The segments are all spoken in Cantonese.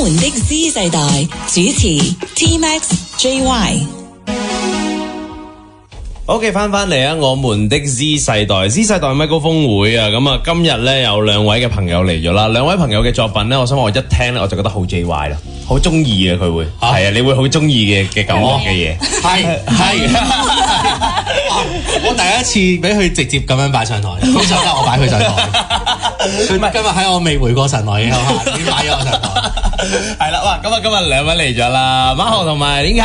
們的 Z 世代主持 T-Max、JY。OK， 翻嚟啊！我們的 Z 世代 Z 世代咪高峰會啊！咁啊，今日咧有兩位嘅朋友嚟咗啦。兩位朋友嘅作品咧，我想話我一聽咧我就覺得好 JY 啦，好中意嘅佢會係啊，你會好中意嘅感覺嘅嘢係。我第一次俾佢直接咁樣擺上台，通常都係我擺佢上台。佢今日喺我未回過神來嘅時候，已經擺咗我上台。係啦，哇！咁啊，今日兩位嚟咗啦，馬豪同埋 Linka。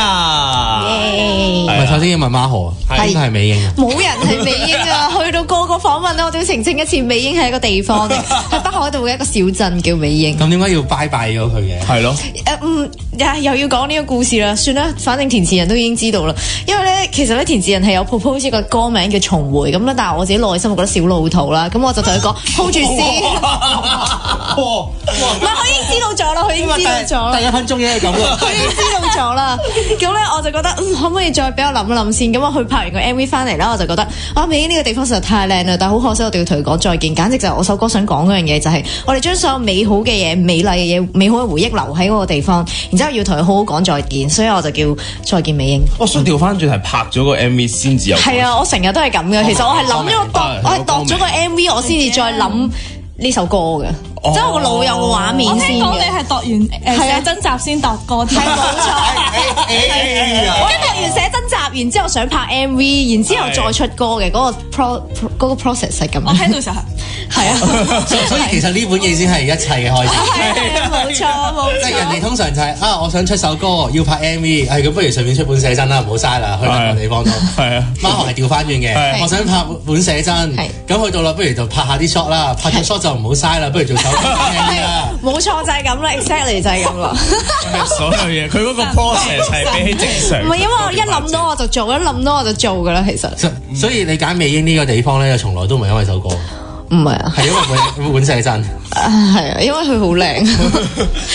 咪首先要問馬豪啊，應該係美英啊？冇人係美英啊！去到個個訪問咧，我都要澄清一次，美英係一個地方，喺北海道嘅一個小鎮叫美英。咁點解要拜咗佢嘅？係咯。又要講呢個故事啦，算啦，反正填詞人都已經知道啦。因為咧，其實咧填詞人係有 propose 一個歌名叫重回咁啦，但係我自己內心我覺得小老土啦，咁我就同佢講 hold 住先。唔係，佢已經知道咗啦，佢已經知道咗。第一分鐘已經係咁啦，佢已經知道咗啦。咁咧我就覺得可唔可以再俾我諗一諗先？咁我去拍完個 MV 翻嚟啦，我就覺得美英呢個地方實在太靚啦，但係好可惜我哋要同佢講再見。簡直就係我首歌想講嗰樣嘢，就係我哋將所有美好嘅嘢、美麗嘅嘢、美好嘅回憶留喺嗰個地方，然之後要同佢好好講再見，所以我就叫再見美英。我想調翻轉係拍咗個 MV 先至有。係啊，我成日都係咁嘅。其實我係諗咗我係度咗個 MV，我先至再諗呢首歌嘅。即係我個腦有個畫面先嘅。我聽講你係度完寫真集先度歌添。係冇錯。我度完寫真集，然之後想拍 MV， 然之後再出歌嘅嗰個 process 係咁。我聽到時候係啊。所以其實呢本嘢先係一切嘅開始。冇錯。即係人哋通常就係我想出首歌，要拍 MV， 咁不如順便出本寫真啦，唔好嘥啦，去任何地方都。係啊。馬豪係調翻轉嘅，我想拍本寫真，咁去到啦，不如就拍下啲 shot 啦，拍咗 shot 就唔好嘥啦，不如做首歌 MV 啦。冇錯，就係咁啦 ，exactly 就係咁啦。所有嘢，佢嗰個 process 係比起正常。唔係因為我一諗到我就做，一諗到我就做噶啦，其實。所以你揀美英呢個地方咧，從來都唔係因為首歌。唔係啊，係因為本寫真。係啊，因為佢好靚。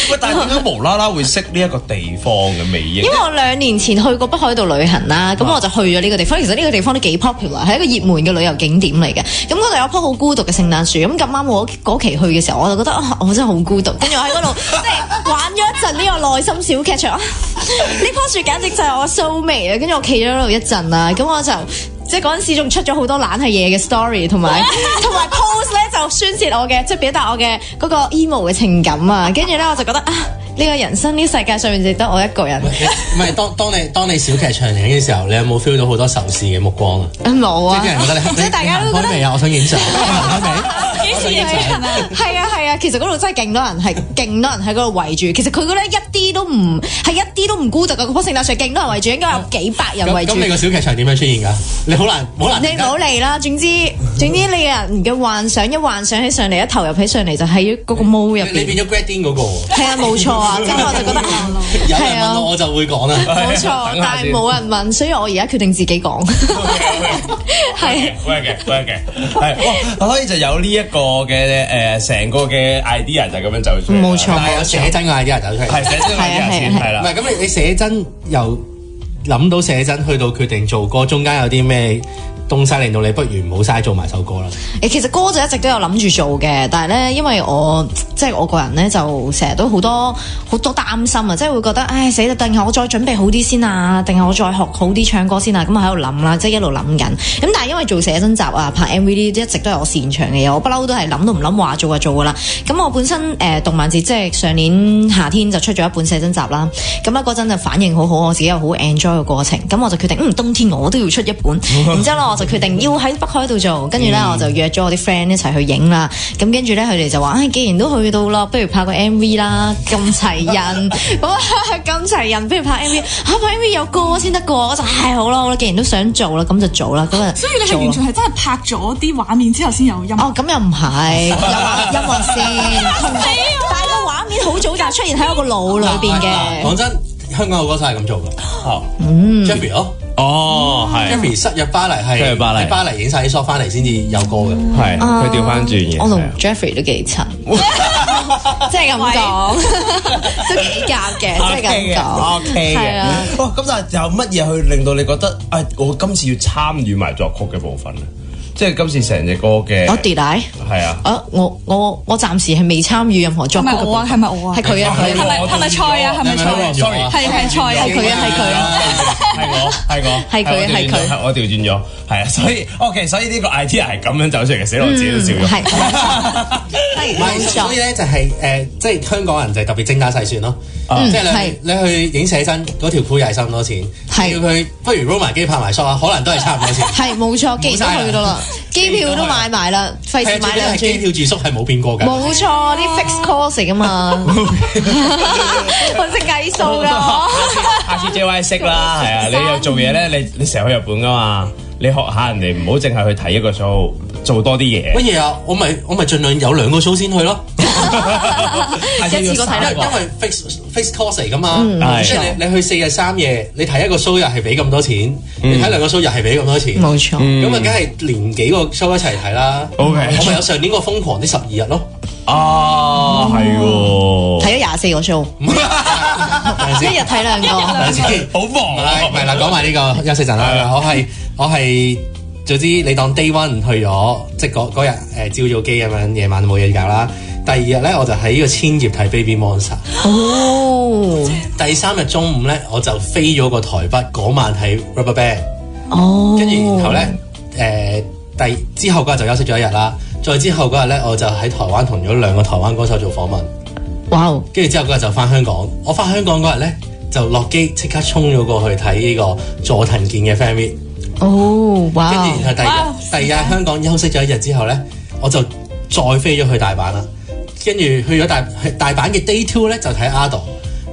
喂，但係點解無啦啦會識呢一個地方嘅美英？因為我2年前去過北海道旅行啦，咁我就去咗呢個地方。其實呢個地方都幾 popular，係一個熱門嘅旅遊景點嚟嘅。咁嗰度有棵好孤獨嘅聖誕樹。咁咁啱我嗰期去嘅時候，我就覺得我真係好孤獨。跟住我喺嗰度即係玩咗一陣呢個內心小劇場。呢棵樹簡直就係我 soulmate 啊！跟住我企咗喺度一陣啦，咁我就。即係嗰陣時仲出咗好多懶係嘢嘅 story 同埋 post 咧，就宣泄我嘅即係表達我嘅嗰個 emo 嘅情感啊！跟住咧我就覺得呢個人生呢世界上面淨得我一個人。唔係當你小劇場嚟嘅時候，你有冇 feel 到好多仇視嘅目光啊？冇啊！即係啲人覺得你即係大家都覺得開未啊？我想影相，開未？係啊！其實嗰度真係勁多人，係勁多人喺嗰度圍住。其實佢嗰啲一啲都唔孤獨㗎。嗰棵聖誕樹勁多人圍住，應該有幾百人圍住。咁你個小劇場點樣出現㗎？你好難。你唔好嚟啦！總之你個人嘅幻想起上嚟，一投入起上嚟就喺嗰個 mode 入邊。你變咗 Grad Din 嗰個。係啊，冇錯啊！跟住我就覺得有人問我就會講啦。冇錯，但係冇人問，所以我而家決定自己講。係。所以就有呢一個嘅成個嘅 idea 就咁樣走出嚟。冇錯，但係有寫真嘅 idea 走出嚟。係寫真嘅 idea 先係啦。唔係咁你寫真由諗到寫真去到決定做歌，中間有啲咩東西令到你不如唔好嘥做埋首歌啦？其實歌就一直都有諗住做嘅，但係咧，因為我個人咧就成日都好多擔心啊，即係會覺得唉死啦，定係我再準備好啲先啊，定係我再學好啲唱歌先啊，咁我喺度諗啦，即係一路諗緊。咁但係因為做寫真集啊、拍 MV 呢啲一直都係我擅長嘅嘢，我不嬲都係諗都唔諗，話做就做噶啦。咁我本身動漫節即係上年夏天就出咗一本寫真集啦，咁咧嗰陣就反應好好，我自己又好 enjoy 個過程，咁我就決定冬天我都要出一本，然之後咧我就決定要喺北海道做，跟住咧我就約咗我啲 friend 一齊去影啦。咁跟住咧佢哋就話既然都去到啦，不如拍個 MV 啦，咁齊人，咁齊人，不如拍 MV，拍 MV 有歌先得㗎。我就好啦，既然都想做啦，咁就做啦。咁啊，所以你係完全係真係拍咗啲畫面之後先有音樂。咁又唔係，有音樂先，但係個畫面好早就出現喺我個腦裏邊嘅。講真，香港嘅歌手係咁做㗎。Jeffrey 咯。係 Jeffrey 失入巴黎係喺巴黎影晒啲 shot 翻嚟先至有歌嘅。係佢調翻轉嘅。我同 Jeffrey 都幾襯，即係咁講，都幾夾嘅，即係咁講。OK 嘅。咁但係有乜嘢去令到你覺得我今次要參與埋作曲嘅部分咧？即係今次成隻歌嘅。我跌奶係啊。我暫時係未參與任何作曲。係咪我啊？係咪我啊？係佢啊！係咪菜啊？係咪菜 ？Sorry， 係菜啊！係佢啊！係佢。我調轉咗，係啊，所以 OK， 所以呢個 idea 係咁樣走出嚟嘅，死我自己都笑咗。係冇錯。所以咧就係即係香港人就係特別精打細算咯。即係你去影寫真嗰條褲又係收咁多錢，叫佢不如 roll 埋機拍埋 shot 啊，可能都係差唔多錢。係冇錯，機都去到啦，機票都買埋啦，費事買兩轉。機票住宿係冇變過㗎。冇錯，啲 fixed cost 嚟㗎嘛。我識計數㗎。下次 JY 識啦，係啊，你又做嘢咧，你成日去日本㗎嘛，你學下人哋唔好淨係去睇一個 show，做多啲嘢。乜嘢啊？我咪盡量有2個 show 先去咯。一次過睇兩個，因為 fixed cost 嚟㗎嘛。即係你去4日3夜，你睇一個 show 又係俾咁多錢，你睇2個 show 又係俾咁多錢。冇錯。咁啊，梗係連幾個 show 一齊睇啦。OK，我咪有上年個瘋狂啲12日咯。啊，係喎。睇咗24個 show，一日睇2個，好忙啊！唔係啦，講埋呢個休息陣啦。我係總之你當 day one 去咗，即係嗰日朝早機咁樣，夜晚冇嘢搞啦。第2日咧，我就喺呢個千葉睇 Baby Monster。哦。第3日中午咧，我就飛咗個台北嗰晚睇 RubberBand。哦。跟住然後咧，之後嗰日就休息咗1日啦。再之後嗰日咧，我就喺台灣同咗2個台灣歌手做訪問。哇！跟住之後嗰日就翻香港。我翻香港嗰日咧，就落機即刻衝咗過去睇呢個佐藤健嘅 Fan Meet。哦，哇！跟住然後第二日香港休息咗1日之後咧，我就再飛咗去大阪啦。跟住去咗大阪嘅 Day 2咧，就睇 Ado。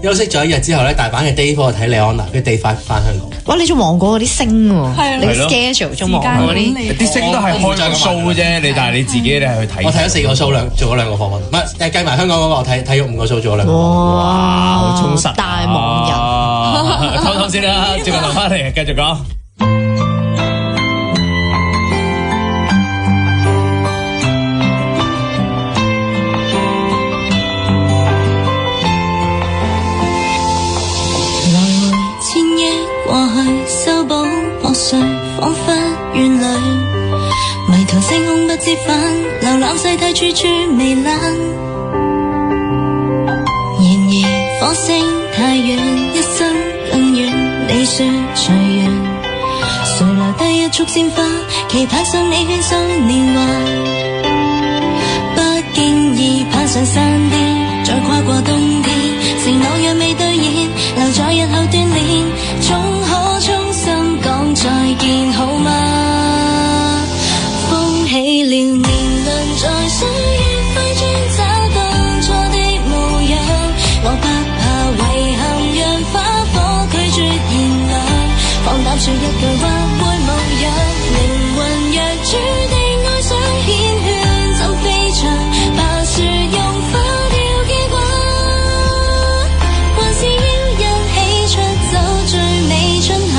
休息咗1日之後咧，大阪嘅 Day 4就睇 Leona，跟住 Day 5翻香港。哇！你仲忙過嗰啲星喎，係你 schedule 仲忙過嗰啲。啲星都係開個 show 嘅啫，但係你自己你係去睇。我睇咗4個 show，做咗2個訪問，唔係計埋香港嗰個，我睇咗5個 show，做咗2個。哇！好充實，大忙人。唞先啦，接個頭翻嚟繼續講。修補破碎，彷彿遠旅，迷途星空不知返，瀏覽世態處處糜爛。然而火星太遠，一生更遠，你說隨緣，誰留低一束鮮花，期盼送你圈送年華。不經意攀上山巔，再跨過冬天，承諾若未兌現，留在日後鍛鍊，總可衷心講再見好嗎？風起了年輪，在歲月快轉找當初的模樣，我不怕遺憾，讓花火拒絕燃亮，放膽說一句或會無恙，靈魂若注定愛上繾綣怎飛翔，白雪融化掉記掛，還是要一起出走最美春夏。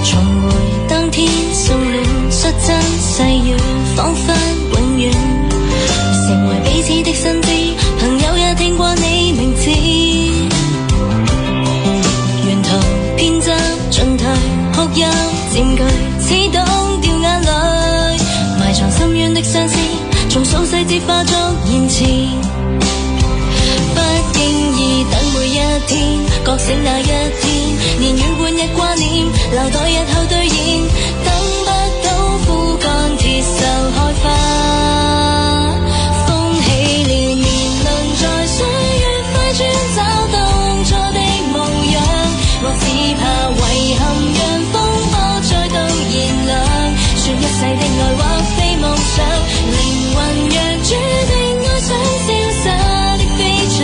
重回當天送暖率真細語，彷彿永遠成為彼此的新知，朋友也聽過你名字，沿途偏執進退，哭泣佔據，似凍掉眼淚，埋藏深淵的相思，重數細節化作言辭，不經意等每一天，覺醒那一天，年月換日掛念，留待日後兌現，等不到枯乾鐵鏽開花。風起了年輪，在歲月快轉找當初的模樣，我只怕遺憾，讓風波再度燃亮，說一世的愛或非夢想，靈魂若注定愛上瀟灑的飛翔，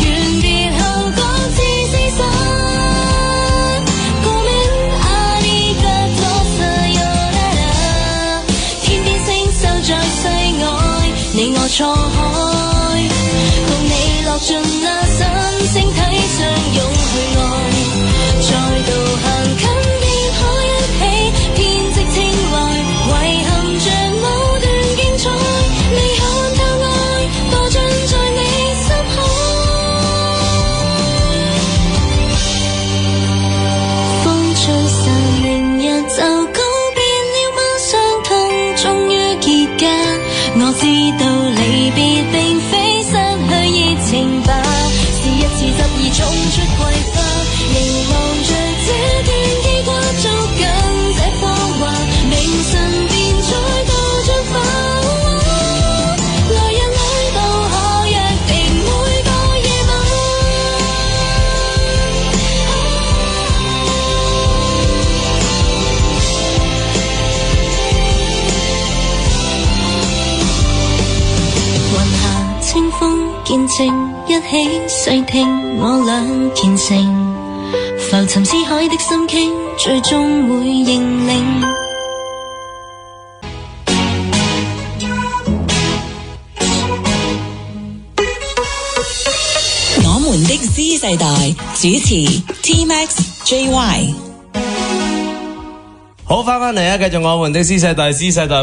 遠別後各自四散。ごめんありがとうさ就告別了嗎？傷痛終於結痂，我知道離別並非失去熱情吧，是一次執意種出桂花，凝望着這段記掛，捉緊這芳華，明晨便再度進化。來日裏都可約定每個夜晚。雲下清風見證，一起細聽我倆虔誠，浮沉似海的心傾，最終會認領。我們的 Z 世代主持 T-Max JY。好，翻嚟啊！繼續我們的Z 世代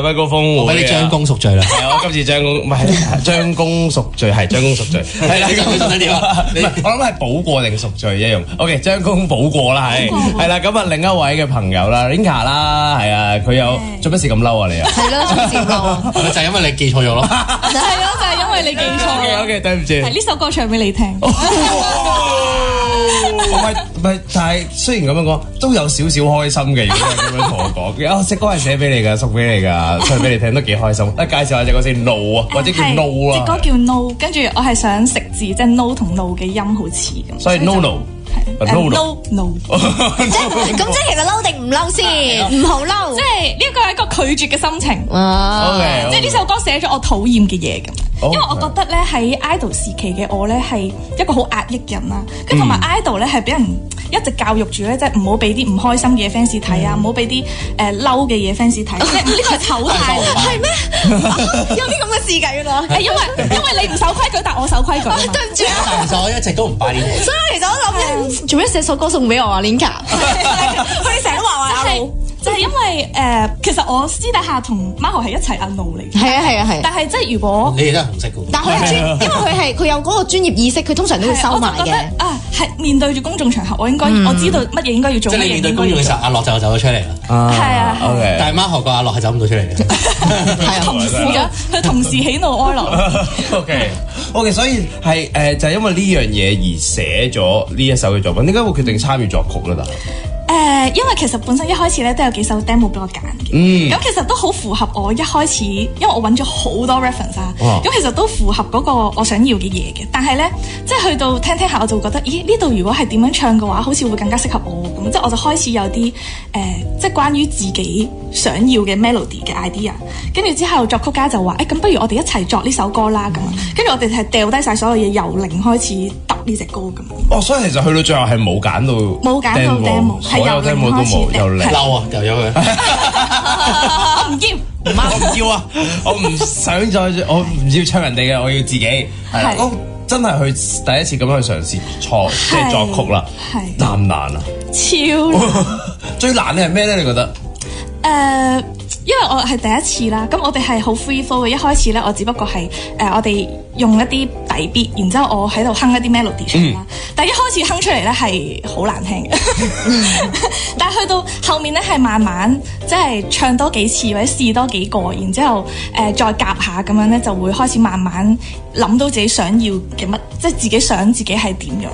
威高峰會，我俾你將功贖罪啦。係我今次將功唔係將功贖罪，係將功贖罪。係啦，咁想點啊？唔係，我諗係補過定贖罪一樣。OK， 將功補過啦，係啦。咁啊，另一位嘅朋友啦 ，Rinka 啦，係啊，佢有做乜事咁嬲啊？你啊？係咯，做乜事咁嬲啊？就係因為你記錯咗咯。係咯，就係因為你記錯。OK， 對唔住。係呢首歌唱俾你聽。唔係，但係雖然咁樣講，都有少少開心嘅。如果係咁樣同我講，啊，隻歌係寫俾你㗎，送俾你㗎，唱俾你聽都幾開心。介紹下隻歌先 ，No 啊，或者叫 No 啊。隻歌叫 No， 跟住我係想食字，即係 No 同 No 嘅音好似咁。所以 No。No， 咁即係其實嬲定唔嬲先？唔好嬲，即係呢個係一個拒絕嘅心情。OK，即係呢首歌寫咗我討厭嘅嘢咁。因為我覺得咧喺 idol 時期嘅我咧係一個好壓抑人啦，跟同埋 idol 咧係俾人一直教育住咧，即係唔好俾啲唔開心嘅嘢 fans 睇啊，唔好俾啲嬲嘅嘢 fans 睇，即係呢個係醜態。係咩？有啲咁嘅事㗎原來。係因為你唔守規矩，但我守規矩。對唔住啊！但其實我一直都唔 buy 呢啲。所以其實我諗做咩寫首歌送俾我啊 Linka？佢哋成日都話我阿就係因為其實我私底下同 Marco 係一齊阿怒嚟嘅。係啊。但係即係如果你哋都係紅色嘅。但佢係因為佢有嗰個專業意識，佢通常都會收埋嘅。係面對住公眾場合，我知道乜嘢應該要做。即係你面對公眾嘅時候，阿樂就走咗出嚟啦。係啊。OK，但係 Marco 個阿樂係走唔到出嚟嘅。係同時嘅，佢同時喜怒哀樂。OK， 所以係就係因為呢樣嘢而寫咗呢一首嘅作品。點解會決定參與作曲咧？因為其實本身一開始咧都有幾首 demo 俾我揀嘅，咁其實都好符合我一開始，因為我揾咗好多 reference 啊，咁其實都符合嗰個我想要嘅嘢嘅。但係咧，即係去到聽下我就會覺得，咦呢度如果係點樣唱嘅話，好似會更加適合我咁，即係我就開始有啲即係關於自己想要嘅 melody 嘅 idea。跟住之後作曲家就話，咁不如我哋一齊作呢首歌啦咁啊。跟住我哋係掉低晒所有嘢，由零開始揼呢隻歌咁。所以其實去到最後係冇揀到 demo，所有 demo 都冇，又嚟嬲啊，掉咗佢。我唔要，我唔要啊！我唔想再，我唔要唱人哋嘅，我要自己。係，我真係去第一次咁樣去嘗試即係作曲啦。難唔難啊？超難。最難嘅係咩咧？你覺得？因為我係第一次啦，咁我哋係好 free flow 嘅。一開始咧，我只不過係我哋用一啲底 beat，然之後我喺度哼一啲 melody 出嚟啦。但係一開始哼出嚟咧係好難聽嘅，但係去到後面咧係慢慢即係唱多幾次或者試多幾個，然之後再夾下咁樣咧，就會開始慢慢諗到自己想要嘅乜，即係自己想自己係點樣。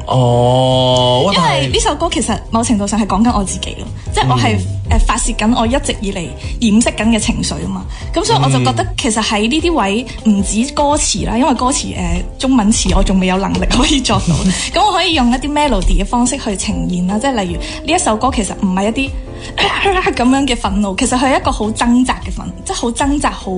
因為呢首歌其實某程度上係講緊我自己咯，即係我係發泄緊我一直以嚟掩飾緊嘅情緒啊嘛，咁所以我就覺得其實喺呢啲位唔止歌詞啦，因為歌詞中文詞我仲未有能力可以作到，咁我可以用一啲 melody 嘅方式去呈現啦，即係例如呢一首歌其實唔係一啲咁樣嘅憤怒，其實佢係一個好掙扎嘅憤怒，即係好掙扎好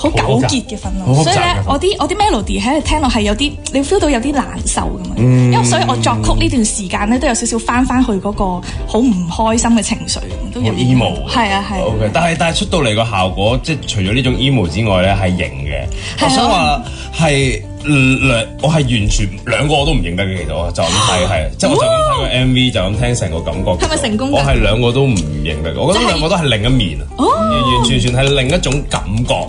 糾結嘅憤怒，所以咧我啲 melody 喺度聽落係有啲你 feel 到有啲難受咁樣，因為所以我作曲呢段時間咧都有少少翻去嗰個好唔開心嘅情緒，都有 emo。係啊係。OK， 但係出到嚟個效果，即係除咗呢種 emo 之外咧，係型嘅。我想話係我係完全兩個我都唔認得嘅，其實我就咁睇係，即係我就咁睇個 MV 就咁聽成個感覺。係咪成功？我係兩個都唔認得，我覺得兩個都係另一面啊，完完全全係另一種感覺。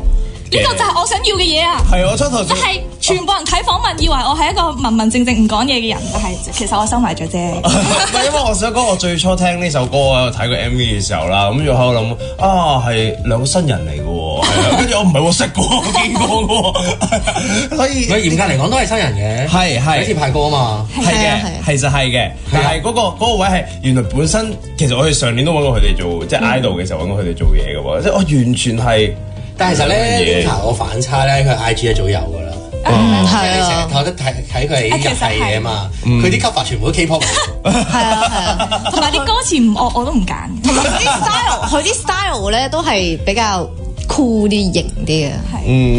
呢個就係我想要嘅嘢啊！係我初頭即係全部人睇訪問以為我係一個文文靜靜唔講嘢嘅人，但係其實我收埋咗啫。唔係因為我想講，我最初聽呢首歌啊，睇個 MV 嘅時候啦，咁就喺度諗啊，係兩個新人嚟嘅喎，係啊，跟住我唔係我識嘅喎，我見過嘅喎，所以佢嚴格嚟講都係新人嘅，係第一次派歌啊嘛，係嘅，其實係嘅，但係嗰個位係原來本身其實我哋上年都揾過佢哋做，即係 idol 嘅時候揾過佢哋做嘢嘅喎，即係我完全係。但係其實咧，呢個反差咧，佢 IG 一早有㗎啦。係啊，我覺得睇佢係入戲嘅嘛，佢啲 cover 全部都 K-pop。係啊，同埋啲歌詞唔惡我都唔揀。同埋佢啲 style 咧都係比較酷啲、型啲嘅。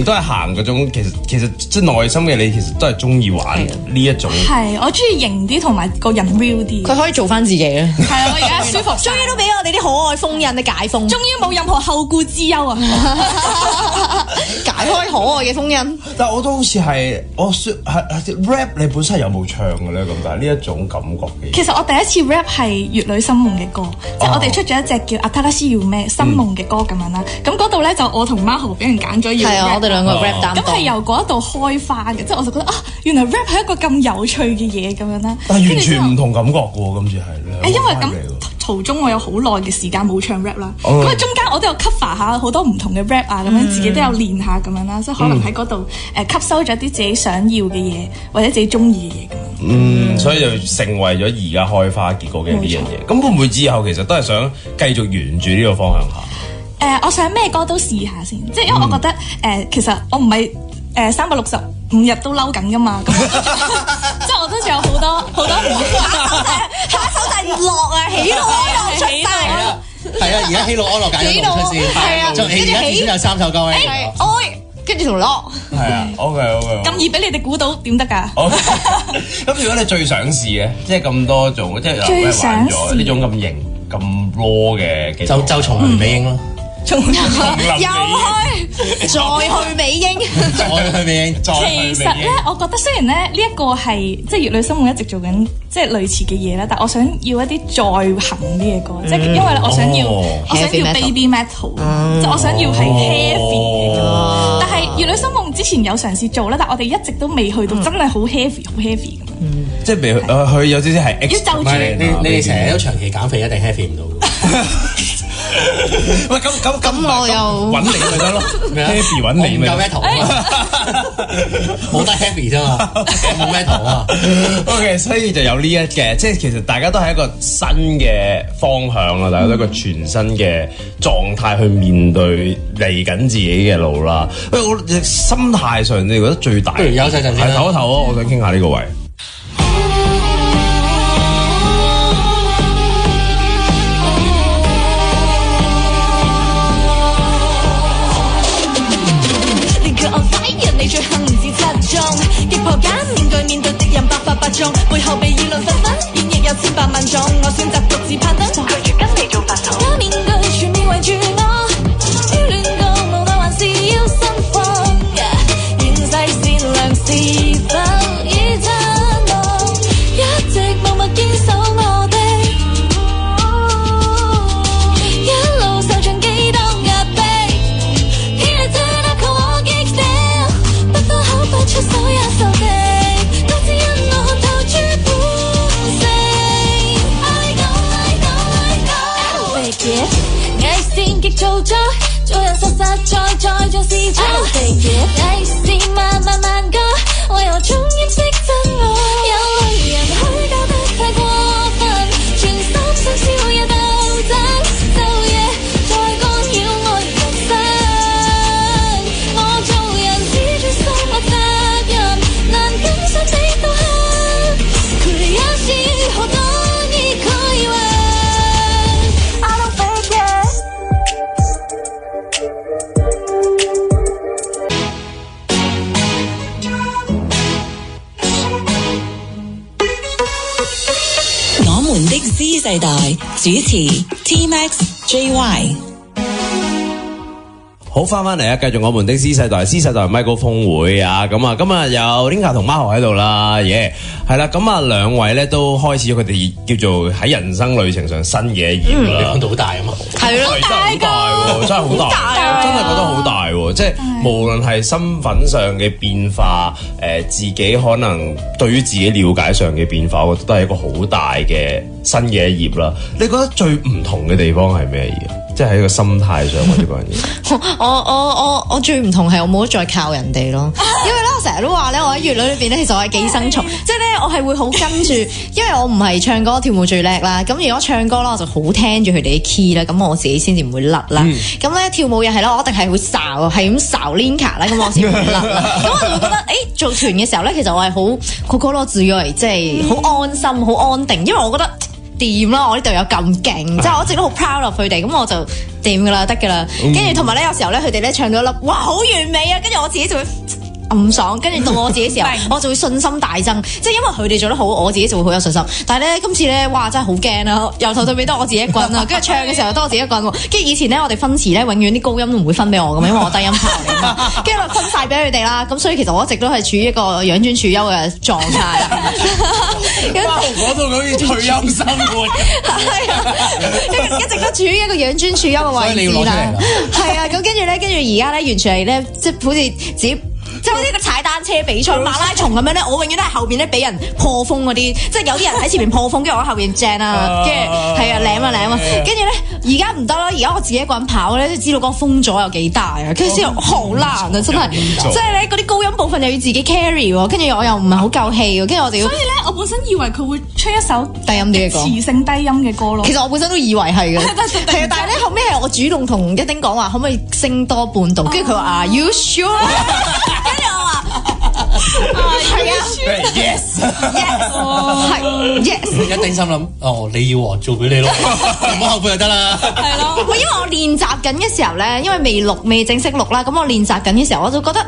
都係行嗰種，其實即係內心嘅你，其實都係中意玩呢一種。係，我中意型啲同埋個人 real 啲。佢可以做翻自己咧。係啊，我而家舒服，終於都俾我哋啲可愛封印嘅解封，終於冇任何後顧之憂啊！解開可愛嘅封印。但係我都好似係，我係 rap 你本身係有冇唱嘅咧？咁但係呢一種感覺嘅。其實我第一次 rap 係《乙女心夢》嘅歌，即係我哋出咗一隻叫《Atarashi Yume》心夢嘅歌咁樣啦。咁嗰度咧就我同 Maho 俾人揀咗要 rap。係啊，我哋兩個 rap 擔當。咁係由嗰一度開花嘅，即係我就覺得啊，原來 rap 係一個咁有趣嘅嘢咁樣啦。但係完全唔同感覺嘅喎，今次係。因為咁途中我有好耐嘅時間冇唱 rap 啦，咁啊中間我都有 cover 下好多唔同嘅 rap 啊，咁樣自己都有練下咁樣啦，所以可能喺嗰度吸收咗啲自己想要嘅嘢，或者自己中意嘅嘢咁樣。所以就成為咗而家開花結果嘅呢樣嘢。咁會唔會之後其實都係想繼續沿住呢個方向行？我想咩歌都試下先，即係因為我覺得其實我唔係365日都嬲緊噶嘛，咁即係我都仲有好多下一首就係樂啊，喜怒哀樂出晒啦，係啊，而家喜怒哀樂揀咗出先，係啊，而家至少有3首歌喺度，哀跟住同樂，係啊，OK，咁易俾你哋估到點得㗎？咁如果你最想試嘅，即係咁多種，即係最想試呢種咁型咁 raw 嘅，就從來美英咯。又去，再去美英，再去美英。其實咧，我覺得雖然咧呢一個係即係乙女心夢一直做緊即係類似嘅嘢啦，但我想要一啲再行啲嘅歌，即係因為我想要 baby metal，即係我想要係 heavy 嘅。但係乙女心夢之前有嘗試做啦，但我哋一直都未去到真係好 heavy 咁。即係未佢有少少係。要就住你哋成日都長期減肥，一定 heavy 唔到。喂，咁我又揾你咪得咯，happy 揾你咪。唔夠 metal 啊嘛，冇得 happy 啫嘛，冇 metal 啊。OK， 所以就有呢一嘅，即係其實大家都係一個新嘅方向啦，大家都一個全新嘅狀態去面對嚟緊自己嘅路啦。喂，我心態上你覺得最大？不如休息陣先啦，唞一唞啊！我想傾下呢個位。你最恨唔止7宗，擊破假面對敵人百發百中，背後被議論紛紛，演繹有千百萬種，我選擇獨自攀登，拒絕跟你做法統。假面具全面圍住我，挑亂個無奈還是要心慌。現世善良是否已震盪？一直默默堅守我的，一路受盡幾多壓迫。出手也受敵，都只因我投注本性。I go， 偽善極做作，做人實在像是錯。偽善萬個，為何終認識真我？有類人虛假得太過分，全心想燒也鬥爭，晝夜在干擾我人生。我做人只專心我責任，難跟上你道行，佢哋也是好多依佢以為 I don't fake it。我們的 Z 世代主持 T Max JY。好，翻嚟啊！繼續我們的 Z 世代 ，Z 世代咪高峰會啊！咁啊，今日有 Linka 同 Marco 喺度啦，耶！係啦，咁啊，兩位咧都開始咗佢哋叫做喺人生旅程上新嘅一頁啦。你講到好大啊嘛，係咯，真係好大喎，真係好大，真係覺得好大喎！即係無論係身份上嘅變化，自己可能對於自己了解上嘅變化，我覺得都係一個好大嘅新嘅一頁啦。你覺得最唔同嘅地方係咩嘢？即係喺個心態上或者嗰樣嘢。我最唔同係我冇得再靠人哋咯，因為咧我成日都話咧，我喺粵女裏邊咧其實我係寄生蟲，即係咧我係會好跟住，因為我唔係唱歌跳舞最叻啦，咁如果唱歌啦我就好聽住佢哋啲 key 啦，咁我自己先至唔會甩啦。咁咧跳舞又係啦，我一定係會哨，係咁哨 Linka 啦，咁我先唔會甩啦。咁我就會覺得，做團嘅時候咧，其實我係好覺得自己即係好安心、好安定，因為我覺得。掂啦！我呢度有咁勁，即係我一直都好 proud of 佢哋，咁我就掂噶啦，得噶啦。跟住同埋咧，有時候咧，佢哋咧唱到一粒，哇，好完美啊！跟住我自己就會唔爽，跟住到我自己時候，我就會信心大增，即係因為佢哋做得好，我自己就會好有信心。但係咧，今次咧，哇，真係好驚啦！由頭到尾都我自己一個人啦，跟住唱嘅時候都我自己一個人。跟住以前咧，我哋分詞咧，永遠啲高音都唔會分俾我噶嘛，因為我低音炮嚟嘛。跟住分晒俾佢哋啦，咁所以其實我一直都係處於一個養尊處優嘅狀態。講到好似退休生活，係啊，一直都處於一個養尊處優嘅位置啦。係啊，咁跟住而家咧，完全係咧，即係好似自己。即係好似個踩單車比賽、馬拉松咁樣咧，我永遠都係後邊咧俾人破風嗰啲，即係有啲人喺前面破風，跟住我喺後邊正啊，跟住係啊舐啊，跟住咧而家唔得啦，而家我自己一個人跑咧，知道嗰個風阻有幾大啊，跟住之後好難啊，真係，即係咧嗰啲高音部分又要自己 carry 喎，跟住我又唔係好夠氣喎，跟住我哋要。所以咧，我本身以為佢會出一首低音啲嘅歌，磁性低音嘅歌咯。其實我本身都以為係嘅，係啊，但係咧後尾係我主動同一丁講話，可唔可以升多半度？跟住佢話 Are you sure？ 跟住我話。係啊 ，yes， 係 yes， 一定心諗，你要我做俾你咯，唔好後悔就得啦。係咯，因為我練習緊嘅時候咧，因為未正式錄啦，咁我練習緊嘅時候，我就覺得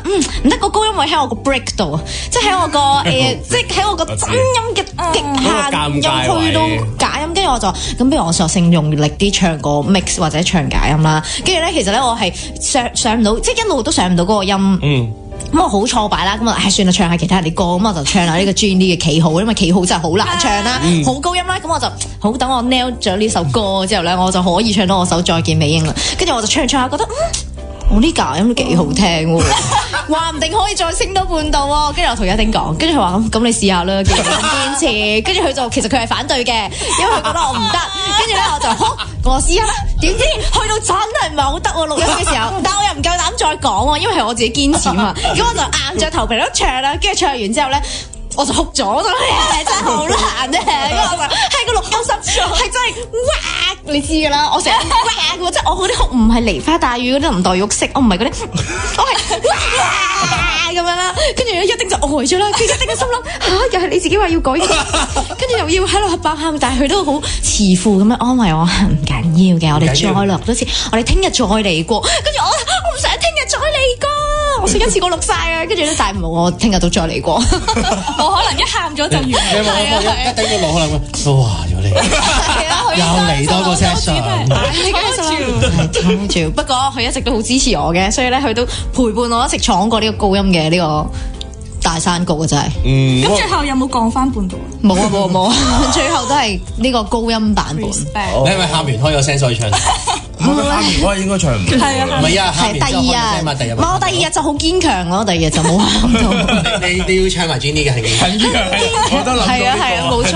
唔得，個高音位喺我個 break 度啊，即係喺我個即係喺我個真音嘅極限又去到假音，跟住我就咁，不如我索性用力啲唱個 mix 或者唱假音啦。跟住咧，其實咧我係上唔到，即係一路都上唔到嗰個音。咁我好挫敗啦，咁啊，算啦，唱下其他人啲歌，咁我就唱下呢個 Jenny 嘅企好，因為企好真係好難唱啦，好高音啦，咁我就好等我 nail 咗呢首歌之後咧，我就可以唱到我首再見美英啦，跟住我就唱唱下，覺得我呢假音都幾好聽喎，話唔定可以再升多半度喎，跟住我同一丁講，跟住佢話咁你試下啦，堅持，跟住佢就其實佢係反對嘅，因為佢覺得我唔得，跟住咧我就好，我試下啦，點知去到真係唔係好得喎，錄音嘅時候，但我又唔夠膽再講喎，因為係我自己堅持嘛，咁我就硬着頭皮都唱啦，跟住唱完之後咧。我就哭咗，我覺得真係好難啫，因為我就喺個錄音室係真係哇，你知㗎啦，我成日哇嘅，即係我嗰啲哭唔係梨花帶雨嗰啲林黛玉式，我唔係嗰啲，我係哇咁樣啦，跟住一丁就呆咗啦，佢一丁嘅心諗又係你自己話要改，跟住又要喺度爆喊，但係佢都好慈父咁樣安慰我，唔緊要嘅，我哋再錄多次，我哋聽日再嚟過，跟住我唔想聽日再嚟過。我想一次過錄晒啊，跟住咧，但係唔好，我聽日都再嚟過。我可能一喊咗就完。一頂個腦可能都話咗你，又嚟多個 session。不過佢一直都好支持我嘅，所以咧佢都陪伴我一直闖過呢個高音嘅呢個大山谷啊！真係。咁最後有冇降翻半度啊？冇啊！最後都係呢個高音版本。你係咪喊完開咗聲所以唱？喊完嗰日應該唱唔到。係啊，唔係啊，係第二日。我第二日就好堅強咯，第二日就冇喊到。你要唱埋 Jenny 嘅係咪？我都諗到。係啊，冇錯，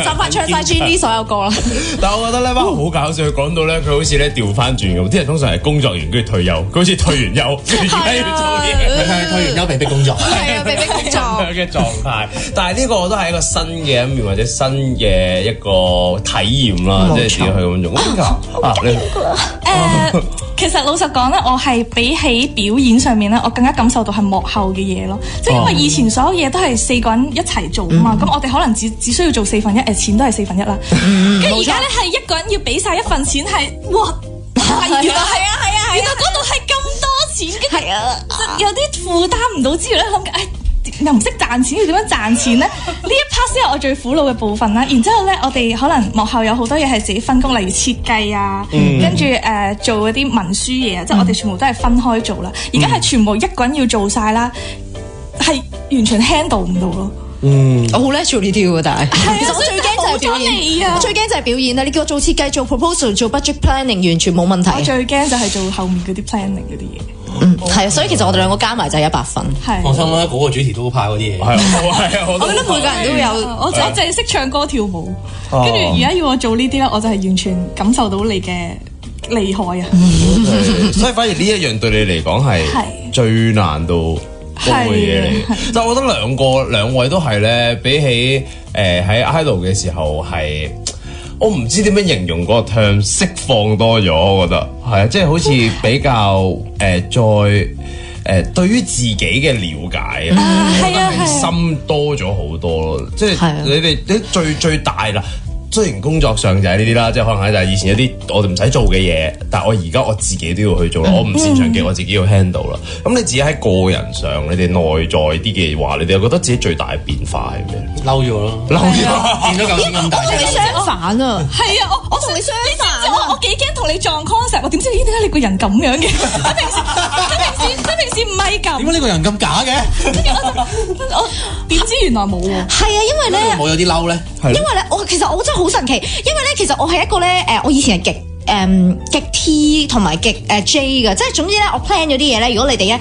就快唱晒 Jenny 所有歌啦。但係我覺得咧，好搞笑，佢講到咧，佢好似咧調翻轉咁，啲人通常係工作完跟住退休，佢好似退完休，而家要做嘢，佢係退完休被逼工作。係啊，被逼工作嘅狀態。但係呢個都係一個新嘅一面或者新嘅一個體驗啦，即係自己去咁做。其實老實講咧，我係比起表演上面咧，我更加感受到係幕後嘅嘢咯。即係因為以前所有嘢都係4個人一齊做啊嘛，咁我哋可能只需要做1/4，錢都係1/4啦。跟住而家咧係一個人要俾晒1份錢，係哇，原來係啊，原來嗰度係咁多錢，跟住有啲負擔唔到之餘咧，諗緊又唔識賺錢，要點樣賺錢咧？呢一 part 先係我最苦惱嘅部分啦。然之後咧，我哋可能幕後有好多嘢係自己分工，例如設計啊，跟住做嗰啲文書嘢啊，即係我哋全部都係分開做啦。而家係全部一個人要做晒啦，係完全 handle 唔到咯。我好叻做呢啲喎，但係其實我最驚就係表演，我最驚就係表演啦！你叫我做設計、做 proposal、做 budget planning，完全冇問題。我最驚就係做後面嗰啲 planning 嗰啲嘢。係啊，所以其實我哋兩個加埋就係100分。係放心啦，嗰個主題都好怕嗰啲嘢。係啊，我覺得每個人都有，我淨係識唱歌跳舞，跟住而家要我做呢啲咧，我就係完全感受到你嘅厲害啊！所以反而呢一樣對你嚟講係最難度高嘅嘢嚟。但係我覺得兩位都係咧，比起喺 idol 嘅時候係。我唔知點樣形容嗰個 term 釋放多咗，我覺得係啊，即係好似比較再對於自己嘅了解係深多咗好多咯，即係你哋最大啦。雖然工作上就係呢啲啦，即係可能係就係以前一啲我哋唔使做嘅嘢，但係我而家我自己都要去做啦。我唔擅長嘅我自己要 handle 啦。咁你自己喺個人上，你哋內在啲嘅話，你哋又覺得自己最大嘅變化係咩？嬲咗咯，嬲咗，變咗嚿錢咁大。我同你相反啊！係啊，我同你相反我幾驚同你撞 concept。我點知點解你個人咁樣嘅？佢平時唔係咁。點解呢個人咁假嘅？我點知原來冇喎。係啊，因為咧冇有啲嬲咧。因為咧，其實我真係好神奇，因為咧，其實我係一個咧，我以前係極 T 同埋極J 嘅，即係總之咧，我 plan 咗啲嘢咧，如果你哋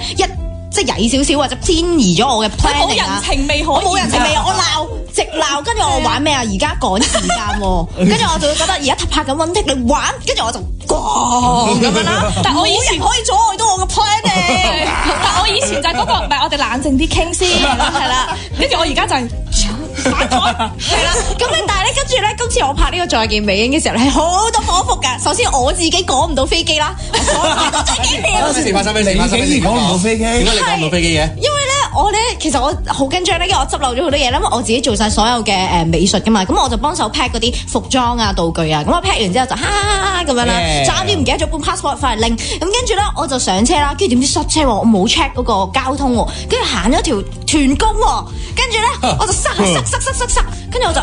即係曳少少或者偏移咗我嘅 planning 啦，冇人情味可言，我冇人情味，我直鬧，跟住我玩咩啊？而家趕時間喎，跟住我就會覺得而家拍緊 One Take 你玩，跟住我就咁樣啦。但我以前可以阻礙到我嘅 planning，但我以前就係嗰個唔係，我哋冷靜啲傾先，係啦。跟住我而家就係反台，係啦。咁咧，但係咧，跟住咧，今次我拍呢個再見美英嘅時候咧，係好多火伏㗎。首先我自己趕唔到飛機啦，我趕唔到最機票。嗰陣時發生咩事？趕唔到飛機？點解你趕唔到飛機嘅？因為咧，我咧其實我好緊張咧，因為我執漏咗好多嘢啦，因為我自己做晒所有嘅美術㗎嘛，咁我就幫手 pack 嗰啲服裝啊、道具啊，咁我 pack 完之後就哈哈哈咁樣啦，就啱啲唔記得咗搬 passport 翻嚟拎，咁跟住咧我就上車啦，跟住點知塞車喎，我冇 check 嗰個交通喎，跟住行咗條團工喎，跟住咧我就塞，跟住我就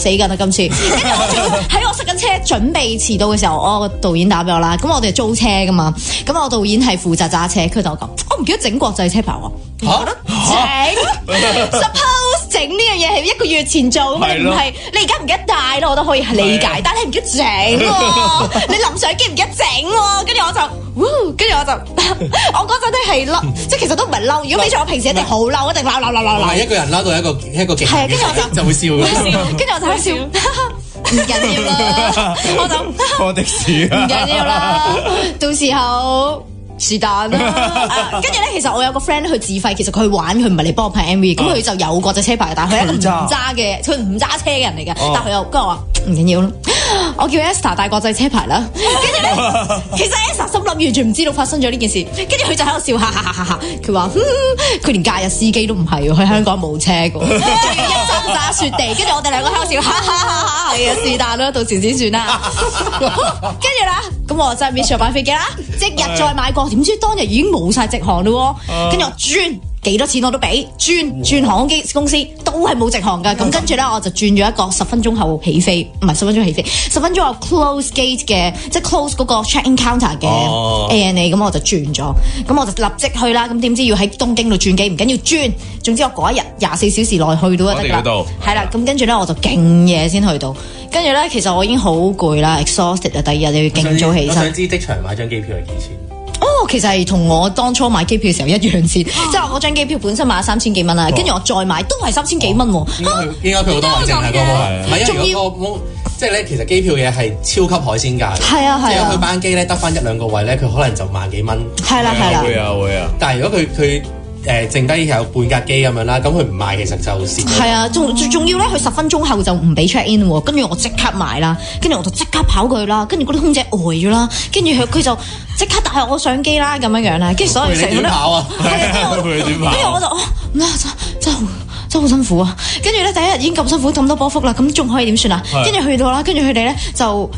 死緊啦今次，跟住我仲喺我塞緊車準備遲到嘅時候，我個導演打俾我啦，咁我哋租車㗎嘛，咁我導演係負責揸車，佢就講我唔記得整國際車牌喎。我覺得整 suppose 整呢樣嘢係1個月前做，咁你唔係你而家唔記得帶咯，我都可以理解。但係你唔記得整喎，你臨上機唔記得整喎，跟住我就，跟住我就，我嗰陣咧係嬲，即係其實都唔係嬲。如果比咗我平時一定好嬲，一定鬧。係一個人嬲到一個極，係跟住我就會笑嘅，跟住我就喺度笑，唔緊要啦，我就坐的士唔緊要啦，到時候。是但啦，跟住咧，其實我有個 friend 去自費，其實佢去玩，佢唔係嚟幫我拍 MV，咁佢就有國際車牌，但係佢係一個唔揸車嘅人嚟嘅，但係佢又跟我話唔緊要啦，我叫 Esther 帶國際車牌啦，跟住咧，其實 Esther 心諗完全唔知道發生咗呢件事，跟住佢就喺度笑哈，佢話佢連假日司機都唔係喎，佢香港冇車嘅，仲要一陣揸雪地，跟住我哋兩個喺度笑哈，係啊，是但啦，到時先算啦，跟住啦，咁我真係 miss 咗班飛機啦，即日再買過。點知當日已經冇晒直航咯，跟住我轉幾多錢我都俾，轉航空公司都係冇直航噶，咁跟住咧我就轉咗一個10分鐘後起飛，唔係10分鐘起飛，10分鐘後 close gate 嘅，即係 close 嗰個 check-in counter 嘅 ANA，咁我就轉咗，咁我就立即去啦，咁點知要喺東京度轉機，唔緊要轉，總之我嗰一日24小時內去到就得啦，係啦，咁跟住咧我就勁夜先去到，跟住咧其實我已經好攰啦 exhausted 啊，第二日你要勁早起身。我想知即場買張機票係幾錢？其實係同我當初買機票嘅時候一樣錢，即係我嗰張機票本身買咗3000幾蚊啦，跟住我再買都係3000幾蚊喎。應該佢好多位剩係嗰個，唔係因為嗰個即係咧，其實機票嘢係超級海鮮價嘅。係啊，即係佢班機咧得翻1-2個位咧，佢可能就萬幾蚊。係啦。會啊。但係如果佢剩低有半格機咁樣啦，咁佢唔賣其實就蝕。係啊，仲要咧，佢10分鐘後就唔俾 check in 喎，跟住我即刻買啦，跟住我就即刻跑過去啦，跟住嗰啲空姐呆咗啦，跟住佢就即刻帶我上機啦，咁樣啦，跟住所有成個咧，跟住我就真係好辛苦啊！跟住咧第一日已經咁辛苦咁多波幅啦，咁仲可以點算啊？跟住去到啦，跟住佢哋咧就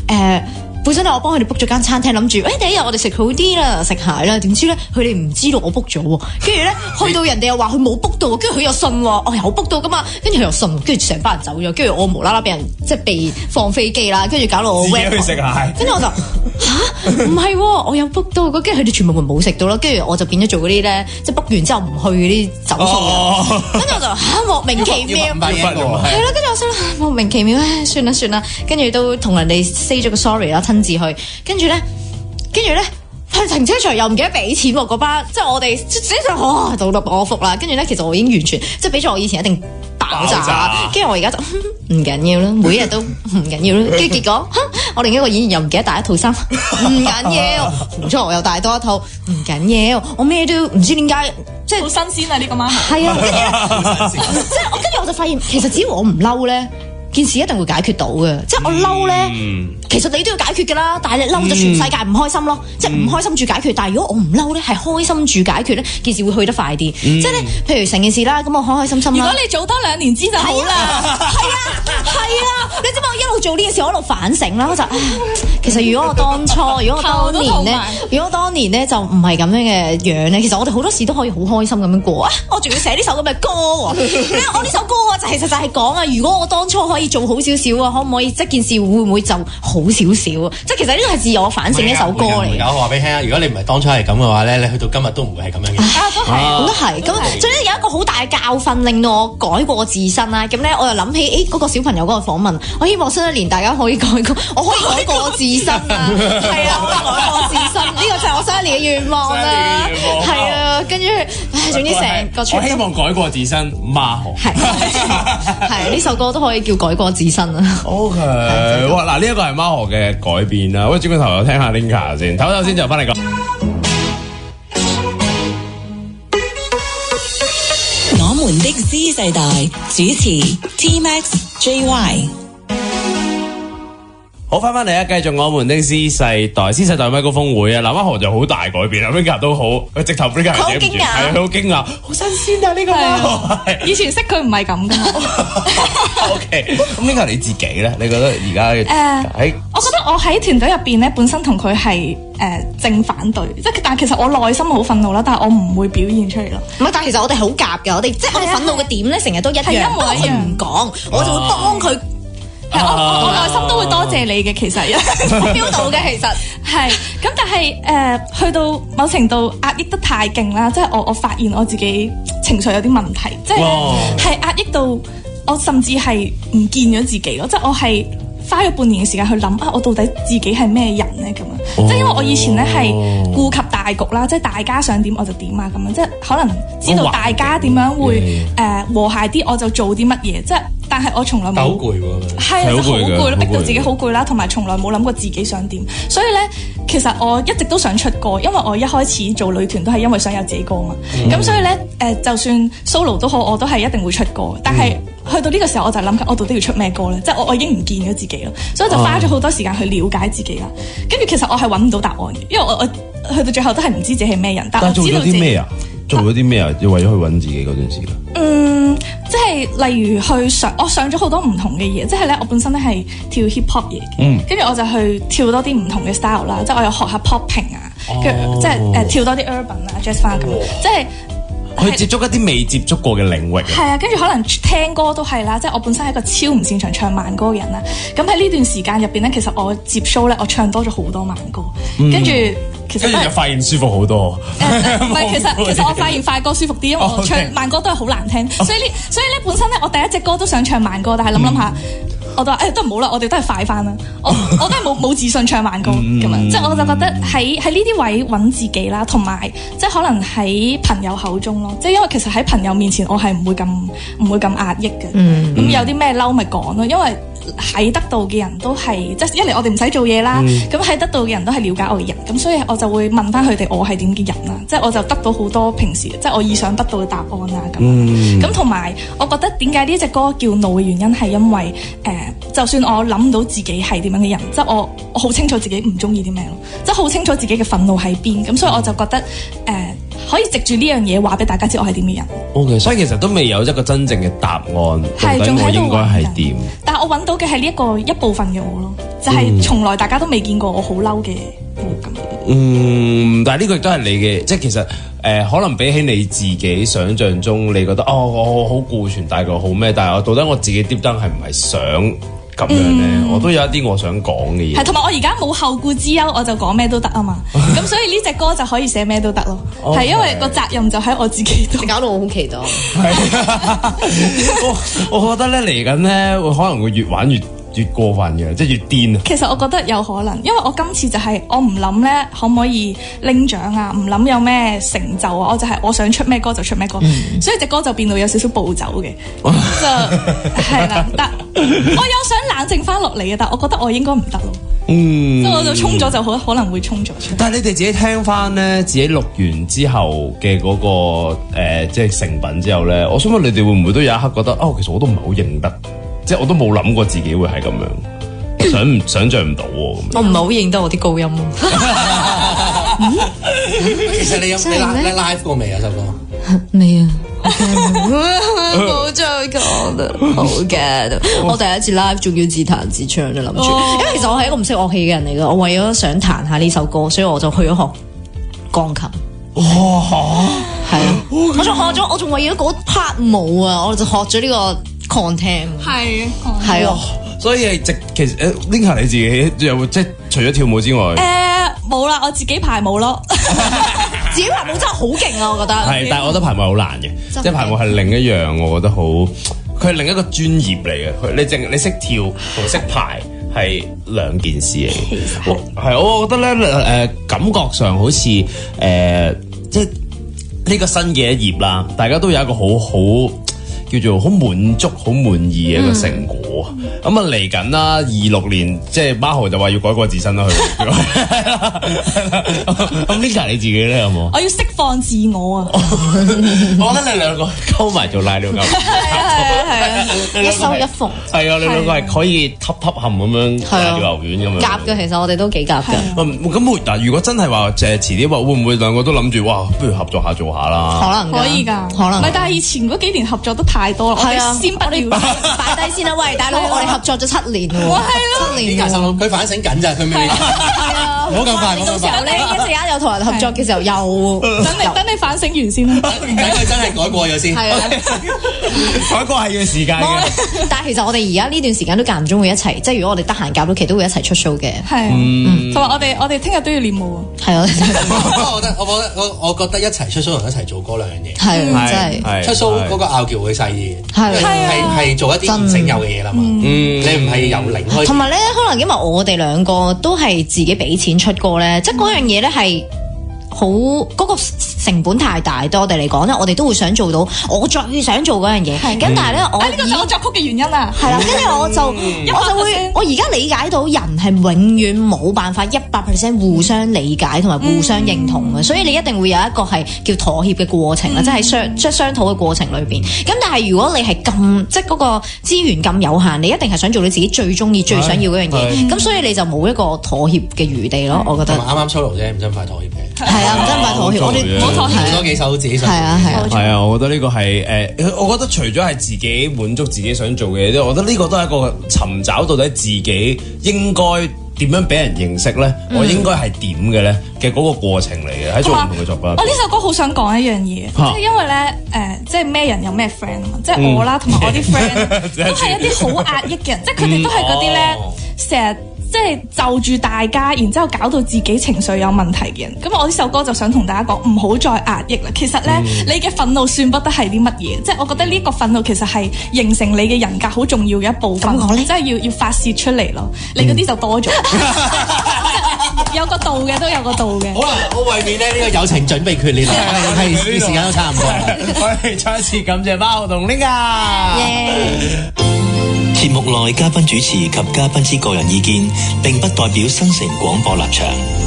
本身咧我幫佢哋 book 咗間餐廳，諗住第一日我哋食好啲啦，食蟹啦，點知咧佢哋唔知道我 book 咗喎，跟住咧去到人哋又話佢冇 book 到，跟住佢又信喎，我有 book 到噶嘛，跟住佢又信，跟住成班人走咗，跟住我無啦啦俾人即係被放飛機啦，跟住搞到我 自己去食蟹，跟住我就嚇唔係喎，我有 book 到，跟住佢哋全部冇食到啦，跟住我就變咗做嗰啲咧，即係 book 完之後唔去嗰啲走數，跟住我就莫名其妙，係啦，跟住我心諗莫名其妙，算啦，跟住都同人哋 say 咗個 sorry 啦，親自去，跟住咧去停車場又唔記得俾錢喎，嗰班即係我哋即係到到我福啦，跟住咧其實我已經完全即係比咗我以前一定爆炸，跟住我而家就唔緊要啦，每日都唔緊要啦，跟住結果我另一個演員又唔記得帶一套衫，唔緊要，好彩我又帶多一套，唔緊要，我咩都唔知點解，即係好新鮮啊呢個媽咪，係啊，即係跟住我就發現其實只要我唔嬲咧，件事一定會解決到嘅，即係我嬲咧，其實你都要解決㗎啦，但係你嬲就全世界唔開心咯，即係唔開心住解決。但係如果我唔嬲咧，係開心住解決咧，件事會去得快啲。即係咧，譬如成件事啦，咁我開開心心啦。如果你早多2年知就好啦。係啊，你知唔知我一路做呢件事，我一路反省啦，我就其實如果我當年咧就唔係咁樣嘅樣咧，其實我哋好多事都可以好開心咁樣過啊！我仲要寫呢首咁嘅歌喎，我呢首歌啊，其實就係講啊，如果我當初可以做好少少啊，可唔可以即件事會唔會就好少少啊？即係其實呢個係自我反省一首歌嚟。我話俾你聽啊，如果你唔係當初係咁嘅話咧，你去到今日都唔會係咁樣嘅。咁都係。咁所以有一個好大嘅教訓，令到我改過自身啦。咁咧，我又諗起嗰個小朋友嗰個訪問，我希望新一年大家可以改過，我可以改過自身啊！係啊，我改過自身，呢個就係我新一年嘅願望啦。係啊，跟住總之成個我希望改過自身，孖河係呢首歌都可以叫改過自身啊。OK，哇嗱，呢一個係孖河嘅改變啦。喂，轉個頭又聽下 Linka 先，唞先就翻嚟講。我們的 Z 世代主持 T-Max JY。好，翻嚟啊！繼續我們的 Z 世代咪高峰會啊！南灣河就好大改變啦 ，Linka 都好，佢直頭 Linka 好驚訝，係佢好驚訝，好新鮮啊！呢個以前識佢唔係咁噶。OK，咁 Linka 你自己咧，你覺得而家我覺得我喺團隊入邊咧，本身同佢係正反對，即係但係其實我內心好憤怒啦，但係我唔會表現出嚟咯。唔係，但係其實我哋好夾嘅，我哋即係我哋憤怒嘅點咧，成日都一樣，不過佢唔講，我就會幫佢。我內心都會多謝你嘅，其實我 feel 到嘅，其實係咁，但係去到某程度壓抑得太勁啦，即係我發現我自己情緒有啲問題，即係壓抑到我甚至係唔見咗自己咯，即係我係花咗半年嘅時間去諗我到底自己係咩人咧咁樣，即係因為我以前咧係顧及大局啦，即係大家想點我就點啊咁樣，即係可能知道大家點樣會和諧啲，我就做啲乜嘢，即係。但係我從來冇好攰喎，係好攰啦，逼到自己好攰啦，同埋從來冇諗過自己想點。所以咧，其實我一直都想出歌，因為我一開始做女團都係因為想有自己歌嘛。咁所以咧，就算 solo 都好，我都係一定會出歌。但係去到呢個時候，我就諗緊我到底要出咩歌咧？即係我已經唔見咗自己咯，所以就花咗好多時間去了解自己啦。跟住其實我係揾唔到答案嘅，因為我去到最後都係唔知自己係咩人。但係做咗啲咩啊？做咗啲咩啊？要為咗去揾自己嗰段時間。即係例如我上咗好多唔同嘅嘢，即係咧我本身咧係跳 hip hop 嘢嘅，跟住我就去跳多啲唔同嘅 style 啦，即係我又學下 popping 啊，即係跳多啲 urban 啊 jazz funk 咁，即係去接觸一啲未接觸過嘅領域。係啊，跟住可能聽歌都係啦，即係我本身係一個超唔擅長唱慢歌嘅人啦。咁喺呢段時間入邊咧，其實我接 show 咧，我唱多咗好多慢歌，跟住。跟住就發現舒服好多。唔係，其實我發現快歌舒服啲，因為我唱慢歌都係好難聽，所以咧本身咧我第一隻歌都想唱慢歌，但係諗下，我都話都唔好啦，我哋都係快翻啦。我都係冇自信唱慢歌咁樣，即係我就覺得喺呢啲位揾自己啦，同埋即係可能喺朋友口中咯，即係因為其實喺朋友面前我係唔會咁壓抑嘅。咁有啲咩嬲咪講咯，因為。喺得到嘅人都係，即係一嚟我哋唔使做嘢啦，咁喺得到嘅人都係了解我嘅人，咁所以我就會問翻佢哋我係點嘅人啦，即係我就得到好多平時即係我意想不到嘅答案啦咁同埋我覺得點解呢隻歌叫怒嘅原因係因為就算我諗到自己係點樣嘅人，即係我好清楚自己唔中意啲咩咯，即係好清楚自己嘅憤怒喺邊，咁所以我就覺得可以藉住呢樣嘢話俾大家知我係點嘅人。OK， 所以其實都未有一個真正嘅答案，到底我應該係點？但係我揾到嘅係呢一部分嘅我咯，就係從來大家都未見過我好嬲嘅咁。但係呢個亦都係你嘅，即係其實可能比起你自己想象中，你覺得我好顧全大局好咩？但係我到底我自己 deep down 係唔係想咁樣咧？我都有一啲我想講嘅嘢。係，同埋我而家冇後顧之憂，我就講咩都得啊嘛。咁所以呢隻歌就可以寫咩都得咯。係因為個責任就喺我自己度。搞到我好期待。我覺得咧嚟緊咧會可能會越玩越過分嘅，即係越癲啊！其實我覺得有可能，因為我今次就係我唔諗咧可唔可以拎獎啊，唔諗有咩成就啊，我就係我想出咩歌就出咩歌，所以隻歌就變到有少少暴走嘅，就係啦。但我有想冷靜翻落嚟嘅，但我覺得我應該唔得咯。即係我就衝咗就可能會衝咗出嚟。但係你哋自己聽翻咧，自己錄完之後嘅嗰個即係成品之後咧，我想問你哋會唔會都有一刻覺得其實我都唔係好認得？即係我都冇諗過自己會係咁樣，想像唔到喎。我唔係好認得我啲高音咯。其實你 live 過未啊？首歌未啊？冇再講啦，好嘅。我第一次 live 仲要自彈自唱就諗住，因為其實我係一個唔識樂器嘅人嚟㗎，我為咗想彈下呢首歌，所以我就去咗學鋼琴。係啊，我仲為咗嗰 part 舞啊，我就學咗呢個。content 係啊，所以其實Linka 你自己有即係除咗跳舞之外，冇啦，我自己排舞咯。自己排舞真係好勁啊，我覺得。係，但係我覺得排舞係好難嘅，即係排舞係另一樣，我覺得好，佢係另一個專業嚟嘅。你識跳同識排係兩件事嚟嘅。係，我覺得咧感覺上好似即係呢個新嘅一頁啦，大家都有一個好叫做好滿足、好滿意嘅一個成果。咁嚟緊啦，26年即係Majo就話要改過自身啦，佢。咁Linka你自己咧有冇？我要釋放自我啊！我覺得你兩個溝埋做瀨尿狗，係一收一逢。係啊，你兩個係可以揼冚咁樣瀨尿牛丸咁樣。夾嘅，其實我哋都幾夾嘅。咁嗱，如果真係話遲啲話，會唔會兩個都諗住哇，不如合作下做下啦？可能可以㗎，可能。唔係，但係以前嗰幾年合作得太多啦，我哋先不要擺低先啦。喂，大佬，我哋合作咗7年喎，哇係咯， 7年喎。佢反省緊咋，佢未。係啊，唔好咁快，到時候咧一陣間又同人合作嘅時候又等你反省完先啦。等佢真係改過咗先。係啊，改過係要時間嘅。但係其實我哋而家呢段時間都間唔中會一齊，即係如果我哋得閒夾到期都會一齊出 show 嘅。係啊，同埋我哋聽日都要練舞啊。係啊，我覺得一齊出 show 同一齊做歌兩樣嘢。係真係出 show 嗰個拗撬會細啲，係做一啲唔整有嘅嘢啦嘛。你唔係由零開始。同埋咧，可能因為我哋兩個都係自己俾錢出歌咧，即係嗰樣嘢咧係好嗰個成本太大，對我哋嚟講咧，我哋都會想做到我最想做嗰樣嘢。咁但係咧，我呢個就我作曲嘅原因啊。係啦，跟住我就會，我而家理解到人係永遠冇辦法100%互相理解同埋互相認同嘅，所以你一定會有一個係叫妥協嘅過程啦，即係商討嘅過程裏邊。咁但係如果你係咁，即係嗰個資源咁有限，你一定係想做你自己最中意、最想要嗰樣嘢，咁所以你就冇一個妥協嘅餘地咯。我覺得。啱啱 solo 啫，唔真快妥協嘅。係啊，唔真快妥協，我哋冇妥協多幾首自己想。係啊，我覺得呢個係我覺得除咗係自己滿足自己想做嘅嘢，我覺得呢個都係一個尋找到底自己應該點樣俾人認識咧，我應該係點嘅咧嘅嗰個過程嚟嘅，喺做唔同嘅作品。我呢首歌好想講一樣嘢，即係因為咧即係咩人有咩 friend 啊嘛，即係我啦，同埋我啲 friend 都係一啲好壓抑嘅人，即係佢哋都係嗰啲咧成日。即係就住大家，然之後搞到自己情緒有問題嘅人。咁我呢首歌就想同大家講，唔好再壓抑啦。其實咧，你嘅憤怒算不得係啲乜嘢。即係我覺得呢個憤怒其實係形成你嘅人格好重要嘅一部分。即係要發泄出嚟咯。你嗰啲就多咗。有個度嘅都有個度嘅。好啦，我為免咧呢個友情準備決裂啦，係時間都差唔多。我哋再一次感謝Majo同Linka。節目內嘉賓主持及嘉賓之個人意見，並不代表新城廣播立場。